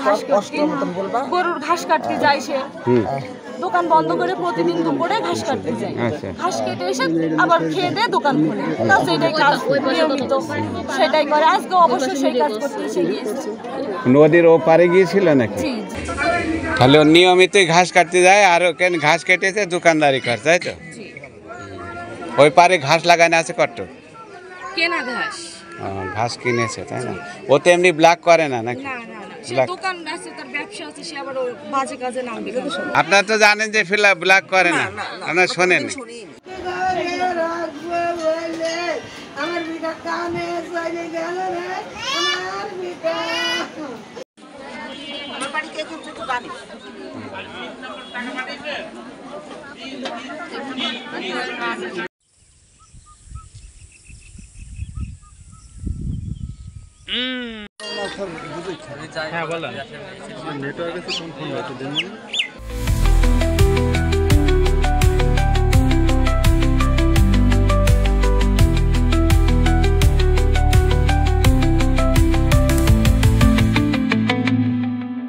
ঘাস কাটতে, গরুর ঘাস কাটতে যায় সে, দোকান বন্ধ করে প্রতিদিন দুপুরে ঘাস কাটতে যায়। ঘাস কেটে এসে আবার খেয়ে দিয়ে দোকান খোলে, তাও সেটাই কাজ নিয়মিত সেটাই করে। আজকে অবশ্য সেই কাজ করতে এসে গিয়েছে। নদীর ওপারে গিয়েছিল নাকি? জি, তাহলে নিয়মিত ঘাস কাটতে যায় আর ওখানে ঘাস কেটেছে দোকানদারি করে, তাই তো? ওই পারে ঘাস লাগানো আছে কত? কেনা ঘাস। ঘাস কিনেছে, তাই না? ও তো এমনি ব্ল্যাক করে না নাকি? না না না, সে দোকান আছে, তার ব্যবসা আছে, সে আবার বাজে কাজে নামবে। আপনারা তো জানেন যে ব্ল্যাক করে না, আপনারা শোনেন। আমার বিটা কানে চলে গেল রে, আমার বিটা। আমার বাড়ি কে কিন্তু তো জানি। হ্যাঁ বলেন। নেটওয়ার্কে ফোন হয়েছে।